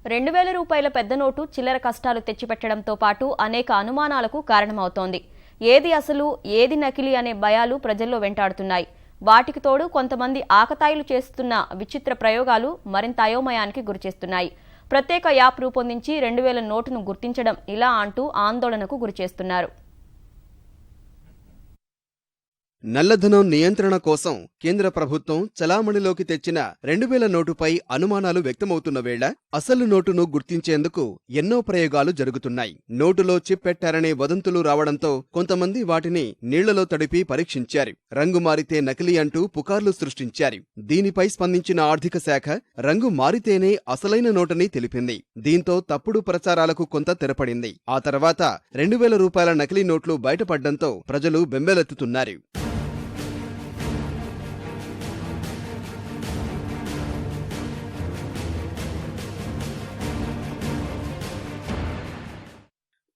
రూ. 2000 పెద్ద నోటు చిల్లర కష్టాలు తెచ్చిపెట్టడంతో పాటు అనేక అనుమానాలకు కారణమవుతోంది. ఏది అసలు ఏది నకిలీ అనే భయాలు ప్రజల్లో వెంటాడుతున్నాయి. వాటికి తోడు కొంతమంది ఆకతాయిలు చేస్తున్న విచిత్ర ప్రయోగాలు మరింత అయోమయానికి గురిచేస్తున్నాయి. ప్రత్యేక యాప్ రూపొందించి 2000 నోటును గుర్తించడం ఇలా అంటూ ఆందోళనకు గురిచేస్తున్నారు. నల్లధనం నియంత్రణ కోసం కేంద్ర ప్రభుత్వం చలామణిలోకి తెచ్చిన 2000 నోటుపై అనుమానాలు వ్యక్తమవుతున్న వేళ అసలు నోటును గుర్తించేందుకు ఎన్నో ప్రయోగాలు జరుగుతున్నాయి. నోటులో చిప్ పెట్టారనే వదంతులు రావడంతో కొంతమంది వాటిని నీళ్లలో తడిపి పరీక్షించారు. రంగు మారితే నకిలీ అంటూ పుకార్లు సృష్టించారు. దీనిపై స్పందించిన ఆర్థిక శాఖ రంగు మారితేనే అసలైన నోటని తెలిపింది. దీంతో తప్పుడు ప్రచారాలకు కొంత తెరపడింది. ఆ తర్వాత రూ. 2000 నకిలీ నోట్లు బయటపడ్డంతో ప్రజలు బెంబేలెత్తుతున్నారు.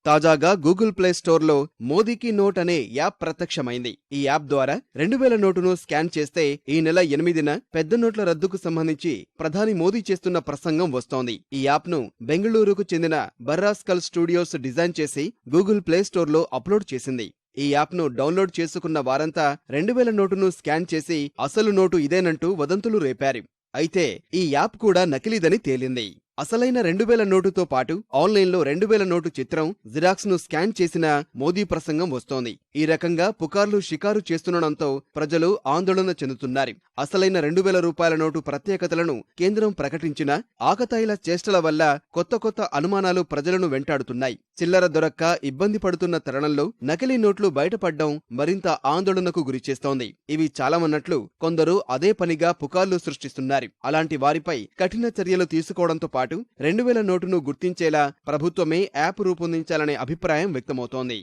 తాజాగా గూగుల్ ప్లే స్టోర్లో మోదీకి నోట్ అనే యాప్ ప్రత్యక్షమైంది. ఈ యాప్ ద్వారా 2000 నోటును స్కాన్ చేస్తే ఈ నెల 8న పెద్ద నోట్ల రద్దుకు సంబంధించి ప్రధాని మోదీ చేస్తున్న ప్రసంగం వస్తోంది. ఈ యాప్ను బెంగళూరుకు చెందిన బర్రాస్కల్ స్టూడియోస్ డిజైన్ చేసి గూగుల్ ప్లే స్టోర్లో అప్లోడ్ చేసింది. ఈ యాప్ను డౌన్లోడ్ చేసుకున్న వారంతా 2000 నోటును స్కాన్ చేసి అసలు నోటు ఇదేనంటూ వదంతులు రేపారు. అయితే ఈ యాప్ కూడా నకిలీదని తేలింది. అసలైన 2000 నోటుతో పాటు ఆన్లైన్లో 2000 నోటు చిత్రం జిరాక్స్ ను స్కాన్ చేసిన మోదీ ప్రసంగం వస్తోంది. ఈ రకంగా పుకార్లు షికారు చేస్తుండడంతో ప్రజలు ఆందోళన చెందుతున్నారు. అసలైన రూ. 2000 నోటు ప్రత్యేకతలను కేంద్రం ప్రకటించిన ఆకతాయిల చేష్టల వల్ల కొత్త అనుమానాలు ప్రజలను వెంటాడుతున్నాయి. చిల్లర దొరక్క ఇబ్బంది పడుతున్న తరుణంలో నకిలీ నోట్లు బయటపడ్డం మరింత ఆందోళనకు గురిచేస్తోంది. ఇవి చాలమన్నట్లు కొందరు అదే పనిగా పుకార్లు సృష్టిస్తున్నారు. అలాంటి వారిపై కఠిన చర్యలు తీసుకోవడంతో పాటు 2000 నోటును గుర్తించేలా ప్రభుత్వమే యాప్ రూపొందించాలనే అభిప్రాయం వ్యక్తమవుతోంది.